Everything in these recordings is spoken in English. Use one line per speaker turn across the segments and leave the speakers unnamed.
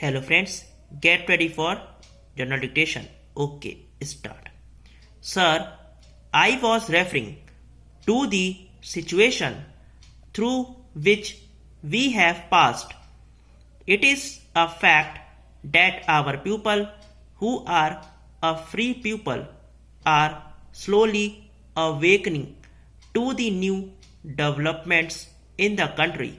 Hello friends, get ready for journal dictation. Okay, start. Sir, I was referring to the situation through which we have passed. It is a fact that our people who are a free people are slowly awakening to the new developments in the country.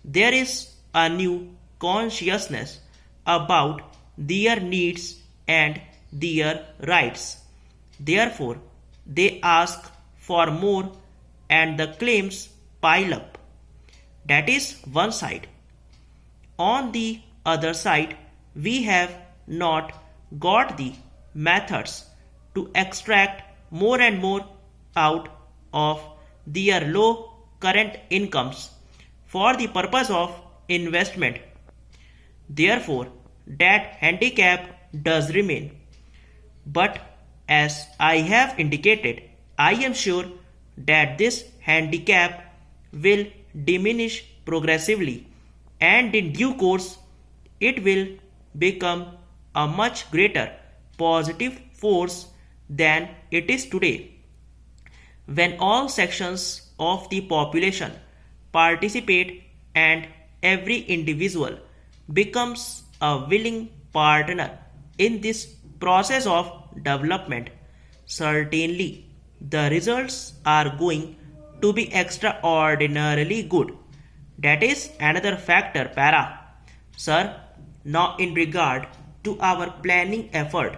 There is a new consciousness about their needs and their rights. Therefore, they ask for more and the claims pile up. That is one side. On the other side, we have not got the methods to extract more and more out of their low current incomes for the purpose of investment. Therefore, that handicap does remain. But as I have indicated, I am sure that this handicap will diminish progressively and in due course it will become a much greater positive force than it is today. When all sections of the population participate and every individual becomes a willing partner in this process of development, certainly the results are going to be extraordinarily good. That is another factor, para. Sir, now in regard to our planning effort,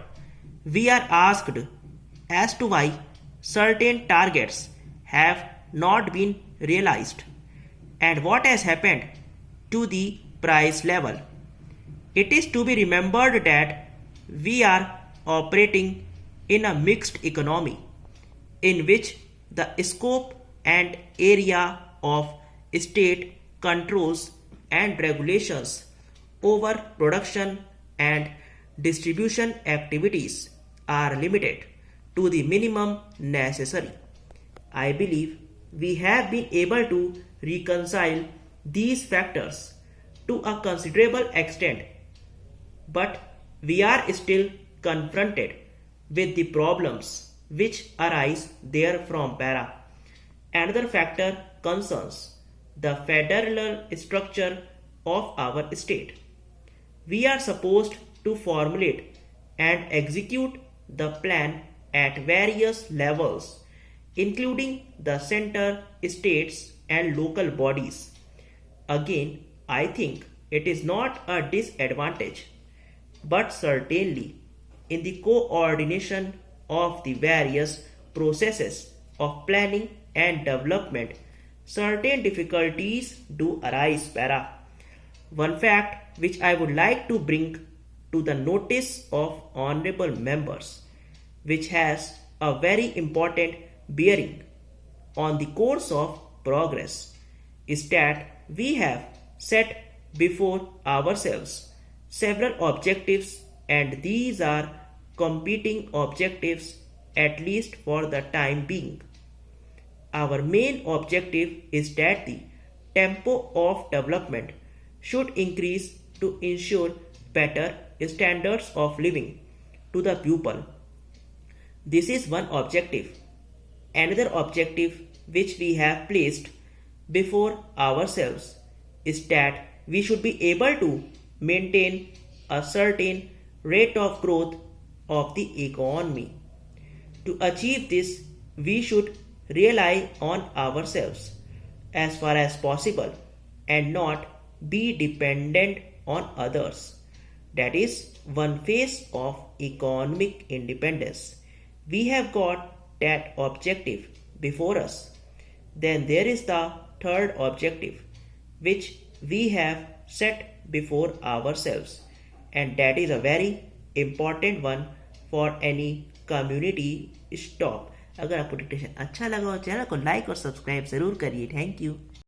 we are asked as to why certain targets have not been realized and what has happened to the price level. It is to be remembered that we are operating in a mixed economy in which the scope and area of state controls and regulations over production and distribution activities are limited to the minimum necessary. I believe we have been able to reconcile these factors to a considerable extent, but we are still confronted with the problems which arise therefrom, para. Another factor concerns the federal structure of our state. We are supposed to formulate and execute the plan at various levels, including the center, states, and local bodies. Again, I think it is not a disadvantage, but certainly in the coordination of the various processes of planning and development, certain difficulties do arise, para. One fact which I would like to bring to the notice of honorable members, which has a very important bearing on the course of progress, is that we have set before ourselves several objectives, and these are competing objectives at least for the time being. Our main objective is that the tempo of development should increase to ensure better standards of living to the pupil. This is one objective. Another objective which we have placed before ourselves is that we should be able to maintain a certain rate of growth of the economy. To achieve this, we should rely on ourselves as far as possible and not be dependent on others. That is one phase of economic independence. We have got that objective before us. Then there is the third objective which we have set before ourselves, and that is a very important one for any community stop. अगर आपको dictation अच्छा लगा हो channel को like और subscribe जरूर करिए। Thank you.